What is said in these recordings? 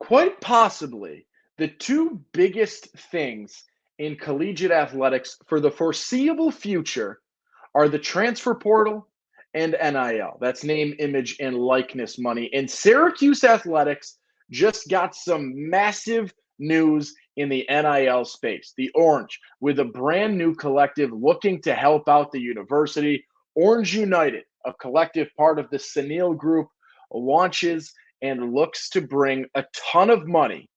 Quite possibly the two biggest things in collegiate athletics for the foreseeable future are the transfer portal and NIL. That's name, image, and likeness money. And Syracuse Athletics just got some massive news in the NIL space. The Orange, with a brand new collective looking to help out the university. Orange United, a collective part of the SANIL group, launches and looks to bring a ton of money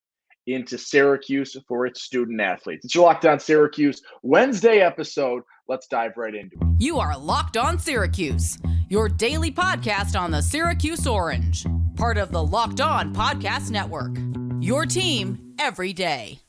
into Syracuse for its student athletes. It's your Locked On Syracuse Wednesday episode. Let's dive right into it. You are Locked On Syracuse, your daily podcast on the Syracuse Orange, part of the Locked On Podcast Network. Your team every day.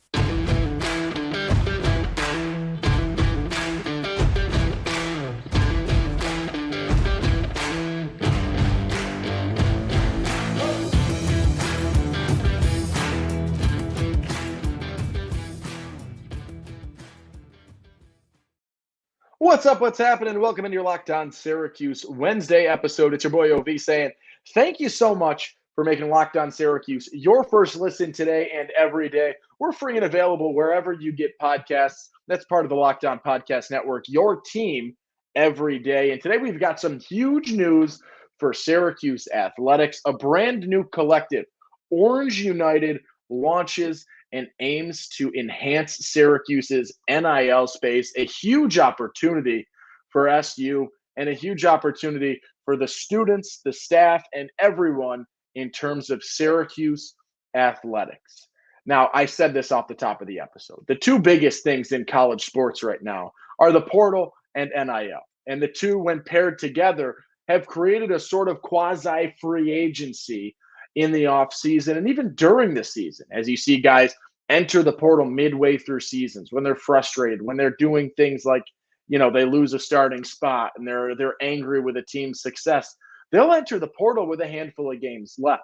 What's up? What's happening? Welcome into your Locked On Syracuse Wednesday episode. It's your boy OV saying thank you so much for making Locked On Syracuse your first listen today and every day. We're free and available wherever you get podcasts. That's part of the Locked On Podcast Network, your team every day. And today we've got some huge news for Syracuse Athletics. A brand new collective, Orange United, launches and aims to enhance Syracuse's NIL space, a huge opportunity for SU and a huge opportunity for the students, the staff, and everyone in terms of Syracuse athletics. Now, I said this off the top of the episode. The two biggest things in college sports right now are the portal and NIL. And the two, when paired together, have created a sort of quasi-free agency in the offseason and even during the season, as you see guys enter the portal midway through seasons when they're frustrated, when they're doing things like, they lose a starting spot and they're angry with a team's success. They'll enter the portal with a handful of games left.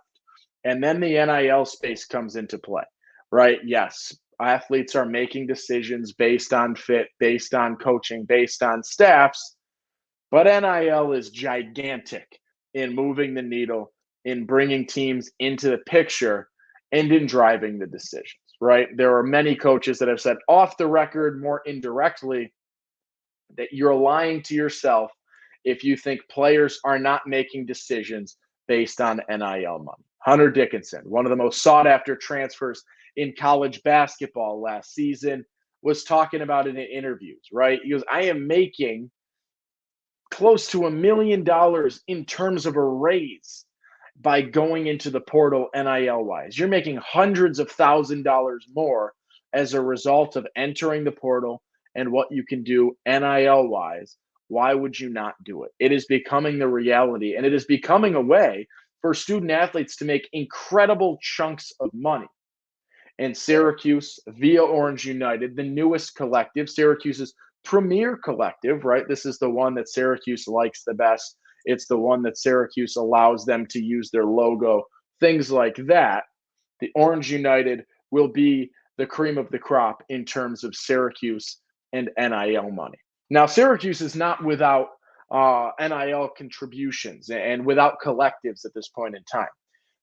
And then the NIL space comes into play, right? Yes, athletes are making decisions based on fit, based on coaching, based on staffs, but NIL is gigantic in moving the needle, in bringing teams into the picture, and in driving the decisions, right? There are many coaches that have said off the record, more indirectly, that you're lying to yourself if you think players are not making decisions based on NIL money. Hunter Dickinson, one of the most sought-after transfers in college basketball last season, was talking about it in interviews, right? He goes, I am making close to $1 million in terms of a raise by going into the portal NIL-wise. You're making hundreds of $1,000s more as a result of entering the portal and what you can do NIL-wise. Why would you not do it? It is becoming the reality, and it is becoming a way for student athletes to make incredible chunks of money. And Syracuse, via Orange United, the newest collective, Syracuse's premier collective, right? This is the one that Syracuse likes the best. It's the one that Syracuse allows them to use their logo, things like that. The Orange United will be the cream of the crop in terms of Syracuse and NIL money. Now, Syracuse is not without NIL contributions and without collectives at this point in time.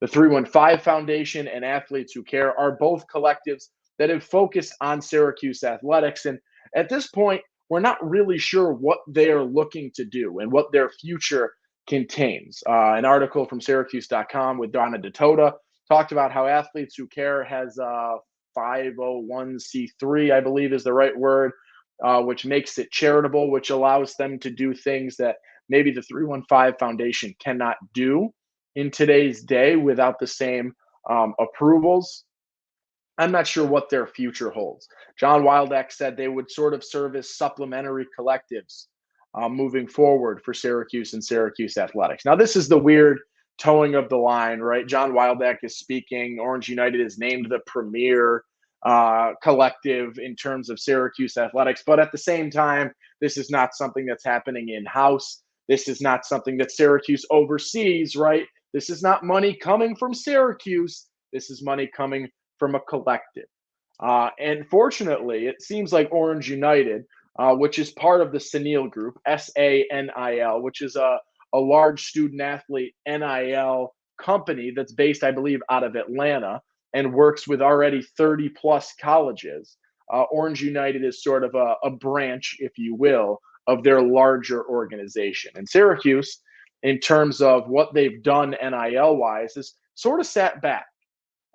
The 315 Foundation and Athletes Who Care are both collectives that have focused on Syracuse athletics. And at this point, we're not really sure what they are looking to do and what their future contains. An article from Syracuse.com with Donna DeToda talked about how Athletes Who Care has 501c3, I believe is the right word, which makes it charitable, which allows them to do things that maybe the 315 Foundation cannot do in today's day without the same approvals. I'm not sure what their future holds. John Wildeck said they would sort of serve as supplementary collectives moving forward for Syracuse and Syracuse athletics. Now, this is the weird towing of the line, right? John Wildeck is speaking. Orange United is named the premier collective in terms of Syracuse athletics. But at the same time, this is not something that's happening in-house. This is not something that Syracuse oversees, right? This is not money coming from Syracuse. This is money coming from a collective. And fortunately, it seems like Orange United, which is part of the SANIL group, SANIL, which is a large student athlete NIL company that's based, I believe, out of Atlanta. and works with already 30 plus colleges. Orange United is sort of a branch, if you will, of their larger organization. And Syracuse, in terms of what they've done NIL wise, is sort of sat back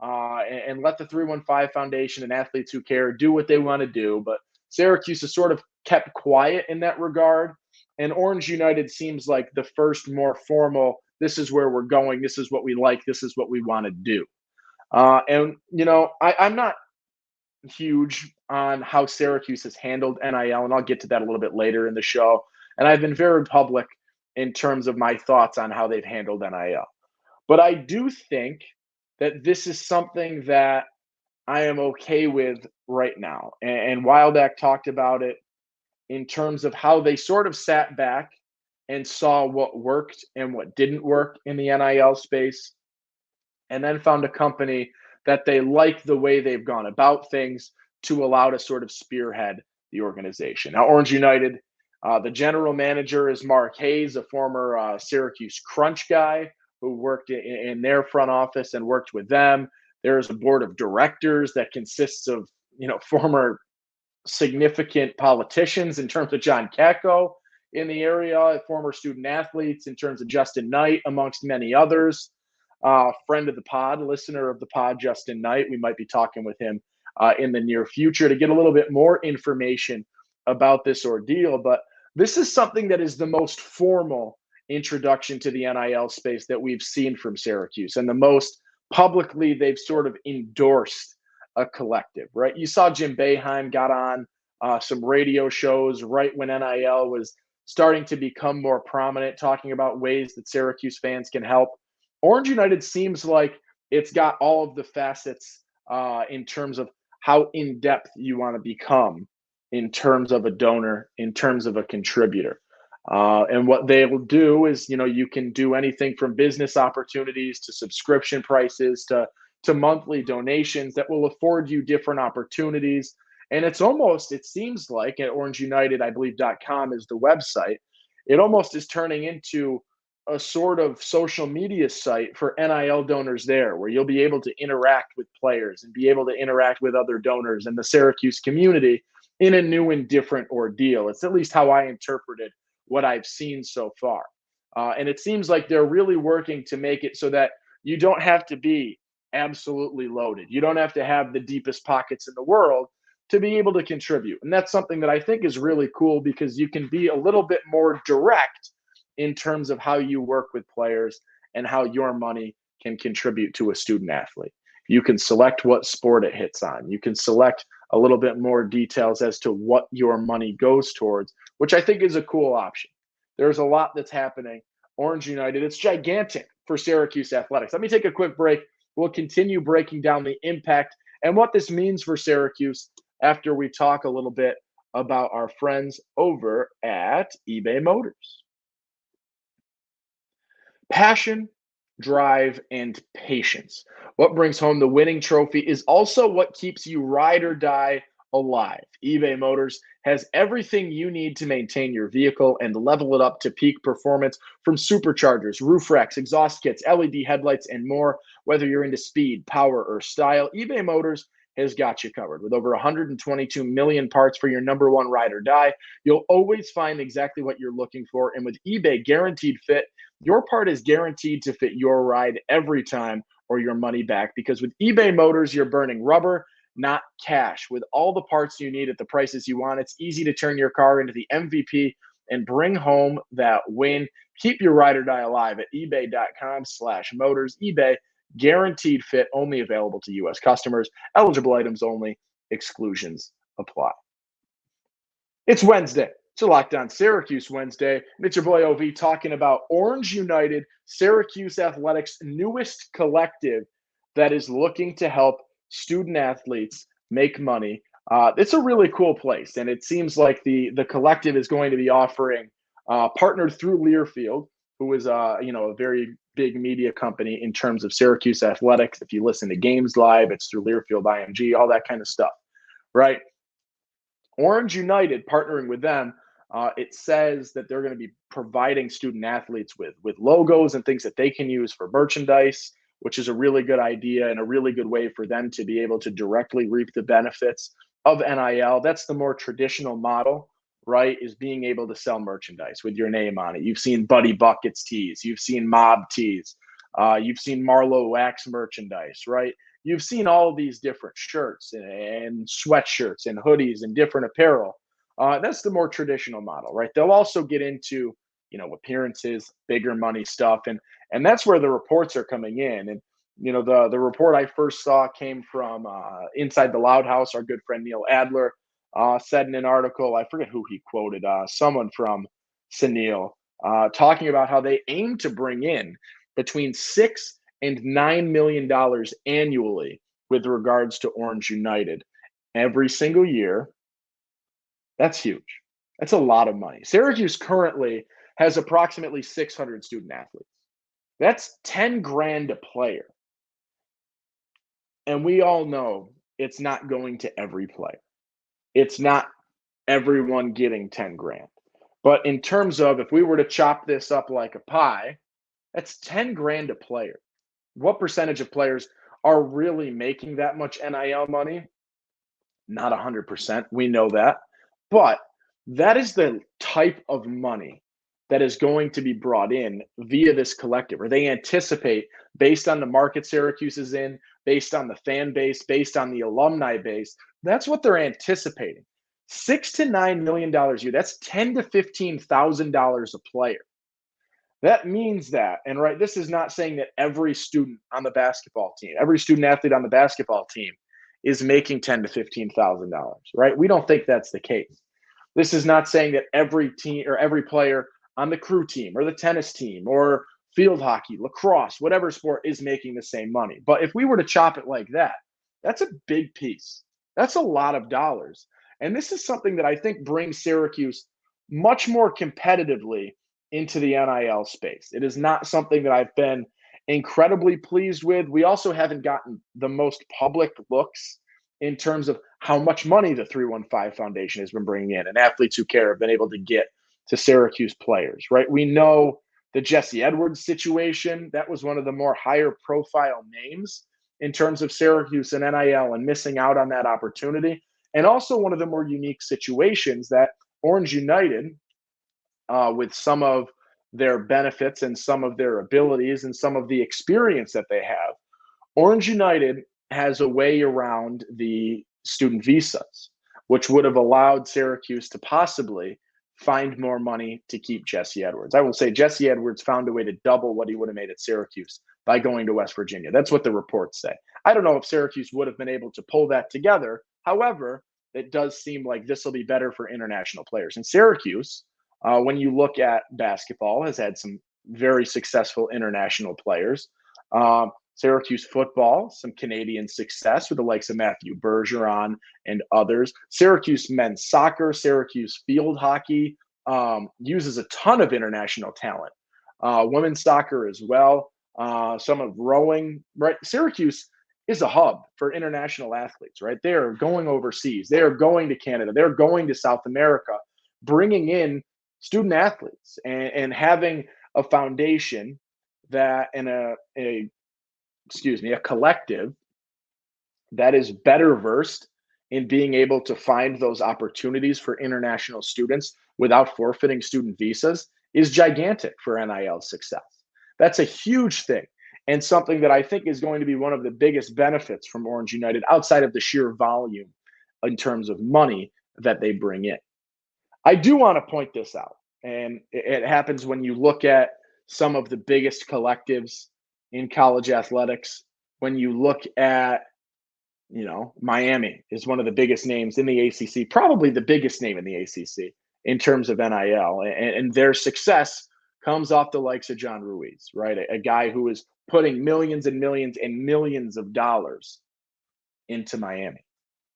and let the 315 Foundation and Athletes Who Care do what they want to do. But Syracuse has sort of kept quiet in that regard. And Orange United seems like the first more formal, this is where we're going, this is what we like, this is what we want to do. I'm not huge on how Syracuse has handled NIL, and I'll get to that a little bit later in the show. And I've been very public in terms of my thoughts on how they've handled NIL. But I do think that this is something that I am okay with right now. And Wildak talked about it in terms of how they sort of sat back and saw what worked and what didn't work in the NIL space, and then found a company that they like the way they've gone about things to allow to sort of spearhead the organization. Now, Orange United, the general manager is Mark Hayes, a former Syracuse Crunch guy who worked in their front office and worked with them. There's a board of directors that consists of, former significant politicians in terms of John Kakko in the area, former student athletes in terms of Justin Knight, amongst many others. Friend of the pod, listener of the pod, Justin Knight. We might be talking with him in the near future to get a little bit more information about this ordeal. But this is something that is the most formal introduction to the NIL space that we've seen from Syracuse, and the most publicly they've sort of endorsed a collective, right? You saw Jim Boeheim got on some radio shows right when NIL was starting to become more prominent, talking about ways that Syracuse fans can help. Orange United seems like it's got all of the facets in terms of how in-depth you want to become in terms of a donor, in terms of a contributor. And what they will do is, you can do anything from business opportunities to subscription prices to monthly donations that will afford you different opportunities. And it seems like at Orange United, I believe .com is the website. It almost is turning into a sort of social media site for NIL donors there, where you'll be able to interact with players and be able to interact with other donors and the Syracuse community in a new and different ordeal. It's at least how I interpreted what I've seen so far. And it seems like they're really working to make it so that you don't have to be absolutely loaded. You don't have to have the deepest pockets in the world to be able to contribute. And that's something that I think is really cool, because you can be a little bit more direct in terms of how you work with players and how your money can contribute to a student athlete. You can select what sport it hits on. You can select a little bit more details as to what your money goes towards, which I think is a cool option. There's a lot that's happening. Orange United, it's gigantic for Syracuse Athletics. Let me take a quick break. We'll continue breaking down the impact and what this means for Syracuse after we talk a little bit about our friends over at eBay Motors. Passion, drive, and patience. What brings home the winning trophy is also what keeps you ride or die alive. eBay Motors has everything you need to maintain your vehicle and level it up to peak performance, from superchargers, roof racks, exhaust kits, LED headlights, and more. Whether you're into speed, power, or style, eBay Motors has got you covered. With over 122 million parts for your number one ride or die, you'll always find exactly what you're looking for. And with eBay Guaranteed Fit, your part is guaranteed to fit your ride every time, or your money back. Because with eBay Motors, you're burning rubber, not cash. With all the parts you need at the prices you want, it's easy to turn your car into the MVP and bring home that win. Keep your ride or die alive at ebay.com/motors. eBay Guaranteed Fit, only available to U.S. customers. Eligible items only. Exclusions apply. It's Wednesday. It's a Locked On Syracuse Wednesday. And it's your boy OV talking about Orange United, Syracuse Athletics' newest collective that is looking to help student athletes make money. It's a really cool place. And it seems like the collective is going to be offering, partnered through Learfield, who is a very big media company in terms of Syracuse Athletics. If you listen to games live, it's through Learfield IMG, all that kind of stuff, right? Orange United partnering with them, it says that they're going to be providing student athletes with logos and things that they can use for merchandise, which is a really good idea and a really good way for them to be able to directly reap the benefits of NIL. That's the more traditional model, right? Is being able to sell merchandise with your name on it. You've seen Buddy Buckets tees, you've seen Mob tees, you've seen Marlowe Wax merchandise, right? You've seen all of these different shirts and sweatshirts and hoodies and different apparel. That's the more traditional model, right? They'll also get into, appearances, bigger money stuff, and that's where the reports are coming in. And the report I first saw came from Inside the Loud House. Our good friend Neil Adler said in an article, I forget who he quoted, someone from SANIL, talking about how they aim to bring in between $6 and $9 million annually with regards to Orange United every single year. That's huge. That's a lot of money. Syracuse currently has approximately 600 student athletes. That's 10 grand a player. And we all know it's not going to every player. It's not everyone getting 10 grand. But in terms of if we were to chop this up like a pie, that's 10 grand a player. What percentage of players are really making that much NIL money? Not 100%. We know that. But that is the type of money that is going to be brought in via this collective, or they anticipate, based on the market Syracuse is in, based on the fan base, based on the alumni base. That's what they're anticipating. $6 to $9 million a year. That's $10,000 to $15,000 a player. That means that, and right, this is not saying that every student on the basketball team, every student athlete on the basketball team is making $10,000 to $15,000, right? We don't think that's the case. This is not saying that every team or every player on the crew team or the tennis team or field hockey, lacrosse, whatever sport is making the same money. But if we were to chop it like that, that's a big piece. That's a lot of dollars. And this is something that I think brings Syracuse much more competitively into the NIL space. It is not something that I've been incredibly pleased with. We also haven't gotten the most public looks in terms of how much money the 315 Foundation has been bringing in, and Athletes Who Care have been able to get to Syracuse players, right? We know the Jesse Edwards situation. That was one of the more higher profile names in terms of Syracuse and NIL and missing out on that opportunity. And also one of the more unique situations that Orange United, with some of their benefits and some of their abilities and some of the experience that they have, Orange United has a way around the student visas, which would have allowed Syracuse to possibly find more money to keep Jesse Edwards. I will say Jesse Edwards found a way to double what he would have made at Syracuse by going to West Virginia. That's what the reports say. I don't know if Syracuse would have been able to pull that together. However, it does seem like this will be better for international players. And Syracuse, when you look at basketball, has had some very successful international players. Syracuse football, some Canadian success with the likes of Matthew Bergeron and others. Syracuse men's soccer, Syracuse field hockey uses a ton of international talent. Women's soccer as well. Some of rowing, right? Syracuse is a hub for international athletes, right? They are going overseas. They are going to Canada. They're going to South America, bringing in student athletes and having a foundation that and a collective that is better versed in being able to find those opportunities for international students without forfeiting student visas is gigantic for NIL success. That's a huge thing, and something that I think is going to be one of the biggest benefits from Orange United outside of the sheer volume in terms of money that they bring in. I do want to point this out, and it happens when you look at some of the biggest collectives in college athletics. When you look at, Miami is one of the biggest names in the ACC, probably the biggest name in the ACC in terms of NIL, and their success comes off the likes of John Ruiz, right? A guy who is putting millions and millions and millions of dollars into Miami.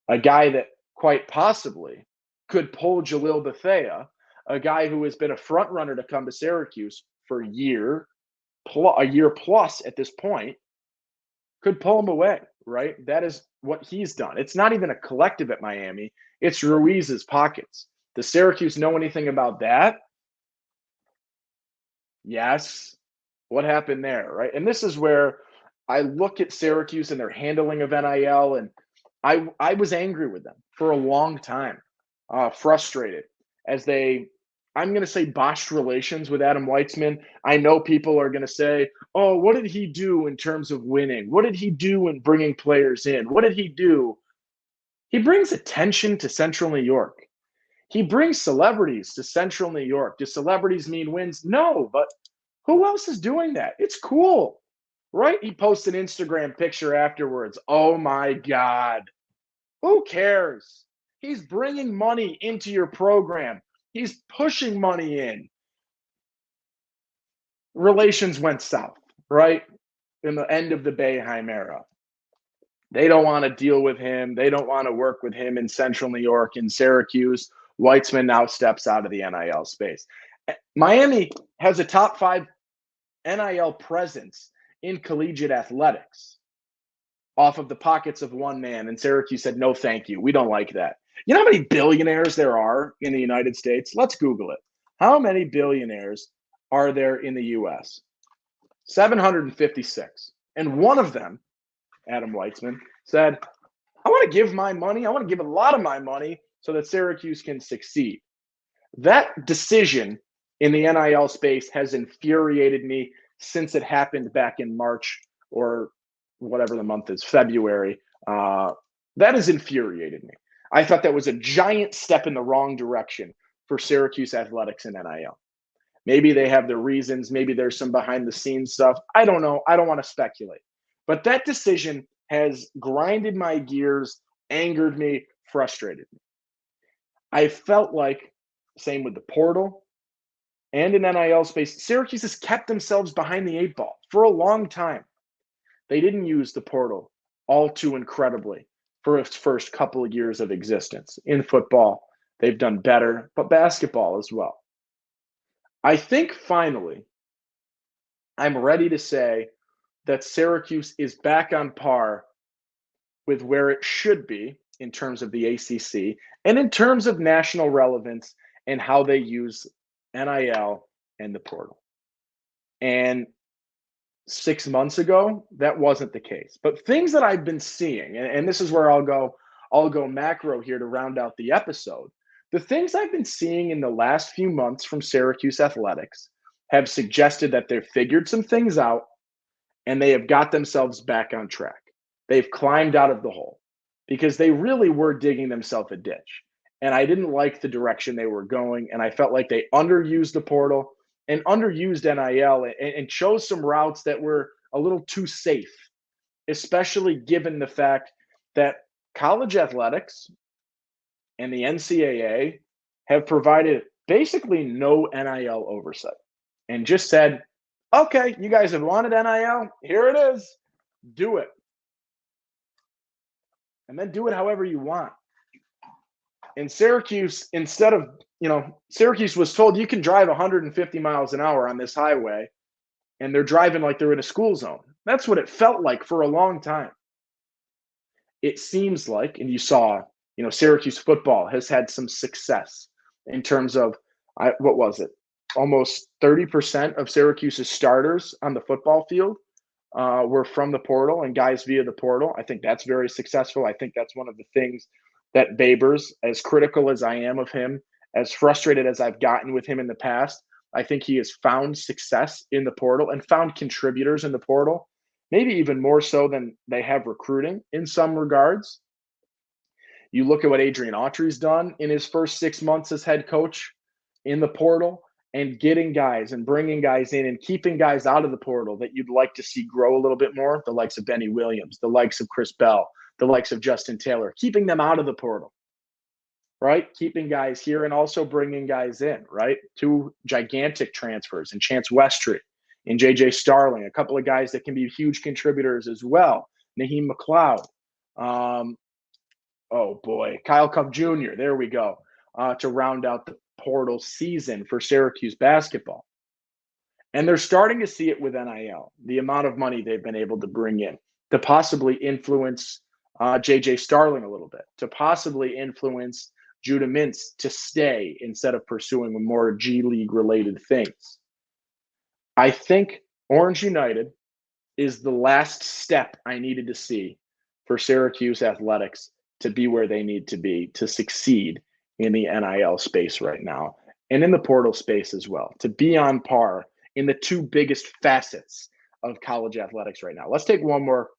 A guy that quite possibly could pull Jalil Bethea, a guy who has been a front runner to come to Syracuse for a year plus at this point, could pull him away, right? That is what he's done. It's not even a collective at Miami. It's Ruiz's pockets. Does Syracuse know anything about that? Yes. What happened there, right? And this is where I look at Syracuse and their handling of NIL, and I was angry with them for a long time, frustrated as I'm going to say botched relations with Adam Weitzman. I know people are going to say, oh, what did he do in terms of winning? What did he do in bringing players in? What did he do? He brings attention to Central New York. He brings celebrities to Central New York. Do celebrities mean wins? No, but who else is doing that? It's cool, right? He posts an Instagram picture afterwards. Oh my God. Who cares? He's bringing money into your program. He's pushing money in. Relations went south, right? In the end of the Boeheim era. They don't want to deal with him. They don't want to work with him in Central New York, in Syracuse. Weitzman now steps out of the NIL space. Miami has a top 5 NIL presence in collegiate athletics off of the pockets of one man, and Syracuse said, no, thank you. We don't like that. You know how many billionaires there are in the United States? Let's Google it. How many billionaires are there in the U.S.? 756. And one of them, Adam Weitzman, said, I want to give my money. I want to give a lot of my money so that Syracuse can succeed. That decision in the NIL space has infuriated me since it happened back in March or whatever the month is, February. That has infuriated me. I thought that was a giant step in the wrong direction for Syracuse Athletics and NIL. Maybe they have their reasons. Maybe there's some behind the scenes stuff. I don't know. I don't want to speculate. But that decision has grinded my gears, angered me, frustrated me. I felt like, same with the portal and in NIL space, Syracuse has kept themselves behind the 8 ball for a long time. They didn't use the portal all too incredibly for its first couple of years of existence. In football, they've done better, but basketball as well. I think finally, I'm ready to say that Syracuse is back on par with where it should be in terms of the ACC and in terms of national relevance and how they use NIL and the portal. And 6 months ago, that wasn't the case. But things that I've been seeing, and this is where I'll go macro here to round out the episode. The things I've been seeing in the last few months from Syracuse Athletics have suggested that they've figured some things out and they have got themselves back on track. They've climbed out of the hole because they really were digging themselves a ditch. And I didn't like the direction they were going. And I felt like they underused the portal and underused NIL and chose some routes that were a little too safe, especially given the fact that college athletics and the NCAA have provided basically no NIL oversight and just said, okay, you guys have wanted NIL, here it is, do it. And then do it however you want. In Syracuse, instead of, Syracuse was told you can drive 150 miles an hour on this highway, and they're driving like they're in a school zone. That's what it felt like for a long time. It seems like, and you saw, Syracuse football has had some success in terms of, what was it? Almost 30% of Syracuse's starters on the football field were from the portal and guys via the portal. I think that's very successful. I think that's one of the things that Babers, as critical as I am of him, as frustrated as I've gotten with him in the past, I think he has found success in the portal and found contributors in the portal, maybe even more so than they have recruiting in some regards. You look at what Adrian Autry's done in his first 6 months as head coach in the portal and getting guys and bringing guys in and keeping guys out of the portal that you'd like to see grow a little bit more, the likes of Benny Williams, the likes of Chris Bell, the likes of Justin Taylor, keeping them out of the portal, right? Keeping guys here and also bringing guys in, right? 2 gigantic transfers in Chance Westry and J.J. Starling, a couple of guys that can be huge contributors as well. Naheem McLeod. Kyle Cuff Jr., there we go, to round out the portal season for Syracuse basketball. And they're starting to see it with NIL, the amount of money they've been able to bring in to possibly influence J.J. Starling a little bit, to possibly influence Judah Mintz to stay instead of pursuing more G League related things. I think Orange United is the last step I needed to see for Syracuse Athletics to be where they need to be to succeed in the NIL space right now and in the portal space as well, to be on par in the two biggest facets of college athletics right now. Let's take one more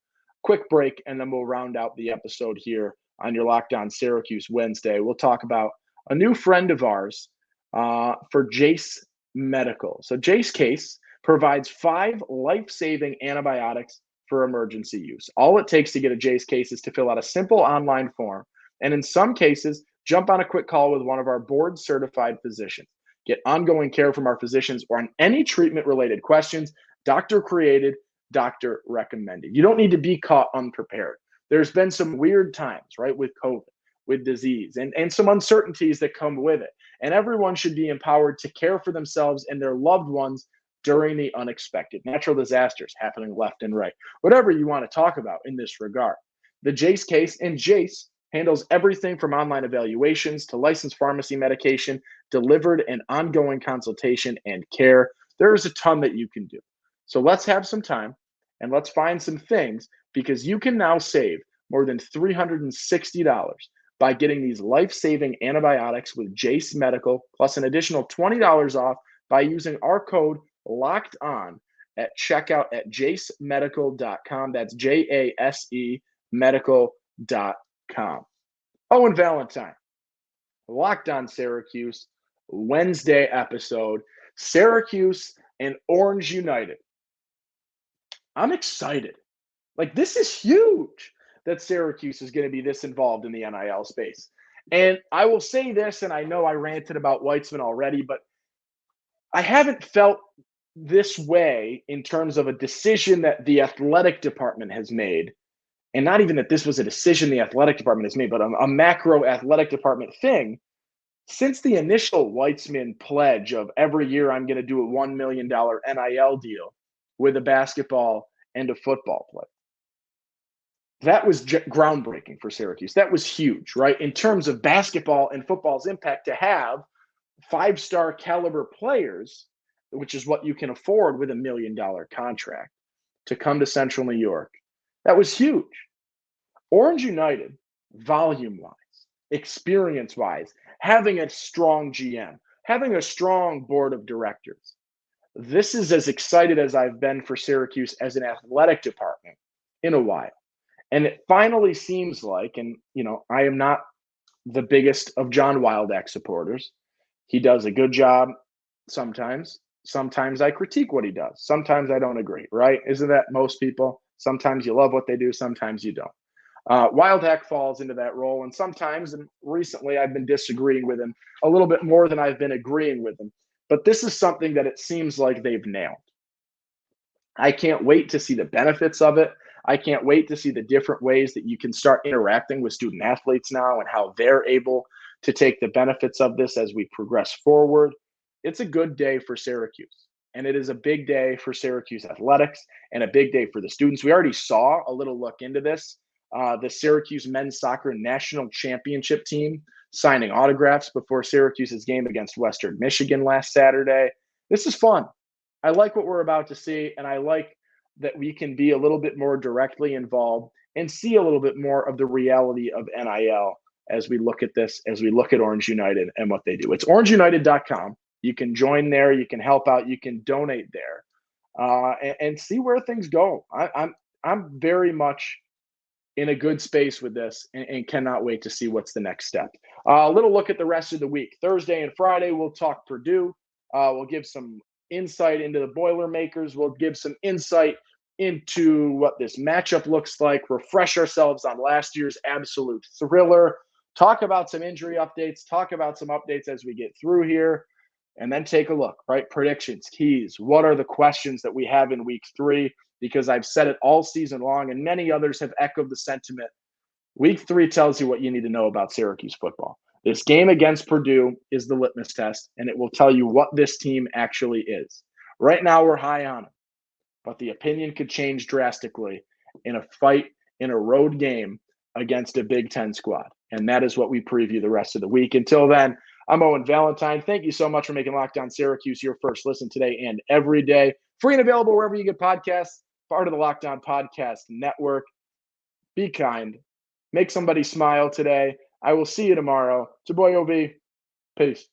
quick break, and then we'll round out the episode here on your Locked On Syracuse Wednesday. We'll talk about a new friend of ours for Jace Medical. So Jace Case provides 5 life-saving antibiotics for emergency use. All it takes to get a Jace Case is to fill out a simple online form, and in some cases, jump on a quick call with one of our board-certified physicians. Get ongoing care from our physicians or on any treatment-related questions, doctor-created, doctor recommended. You don't need to be caught unprepared. There's been some weird times, right, with COVID, with disease, and some uncertainties that come with it. And everyone should be empowered to care for themselves and their loved ones during the unexpected natural disasters happening left and right. Whatever you want to talk about in this regard. The Jace Case, and Jace handles everything from online evaluations to licensed pharmacy medication, delivered and ongoing consultation and care. There is a ton that you can do. So let's have some time and let's find some things, because you can now save more than $360 by getting these life-saving antibiotics with Jace Medical, plus an additional $20 off by using our code Locked On at checkout at jacemedical.com. That's JASE medical.com. Owen Valentine, Locked On Syracuse, Wednesday episode, Syracuse and Orange United. I'm excited. Like, this is huge that Syracuse is going to be this involved in the NIL space. And I will say this, and I know I ranted about Weitzman already, but I haven't felt this way in terms of a decision that the athletic department has made. And not even that this was a decision the athletic department has made, but a macro athletic department thing. Since the initial Weitzman pledge of every year I'm going to do a $1 million NIL deal with a basketball and a football player. That was groundbreaking for Syracuse. That was huge, right? In terms of basketball and football's impact, to have 5-star caliber players, which is what you can afford with a $1 million contract, to come to Central New York. That was huge. Orange United, volume-wise, experience-wise, having a strong GM, having a strong board of directors. This is as excited as I've been for Syracuse as an athletic department in a while. And it finally seems like, and I am not the biggest of John Wildak supporters. He does a good job sometimes. Sometimes I critique what he does. Sometimes I don't agree, right? Isn't that most people? Sometimes you love what they do. Sometimes you don't. Wildhack falls into that role. And sometimes, and recently, I've been disagreeing with him a little bit more than I've been agreeing with him. But this is something that it seems like they've nailed. I can't wait to see the benefits of it. I can't wait to see the different ways that you can start interacting with student athletes now and how they're able to take the benefits of this as we progress forward. It's a good day for Syracuse, and it is a big day for Syracuse athletics and a big day for the students. We already saw a little look into this. The Syracuse men's soccer national championship team signing autographs before Syracuse's game against Western Michigan last Saturday. This is fun. I like what we're about to see, and I like that we can be a little bit more directly involved and see a little bit more of the reality of NIL as we look at this, as we look at Orange United and what they do. It's orangeunited.com. You can join there. You can help out. You can donate there and see where things go. I'm very much in a good space with this and cannot wait to see what's the next step. A little look at the rest of the week. Thursday and Friday, we'll talk Purdue. We'll give some insight into the Boilermakers. We'll give some insight into what this matchup looks like, refresh ourselves on last year's absolute thriller, talk about some injury updates, talk about some updates as we get through here, and then take a look, right? Predictions, keys. What are the questions that we have in week 3? Because I've said it all season long, and many others have echoed the sentiment. Week 3 tells you what you need to know about Syracuse football. This game against Purdue is the litmus test, and it will tell you what this team actually is. Right now, we're high on them, but the opinion could change drastically in a fight, in a road game against a Big Ten squad. And that is what we preview the rest of the week. Until then, I'm Owen Valentine. Thank you so much for making Locked On Syracuse your first listen today and every day. Free and available wherever you get podcasts. part of the Locked On Podcast Network. Be kind. Make somebody smile today. I will see you tomorrow. It's your boy OV. Peace.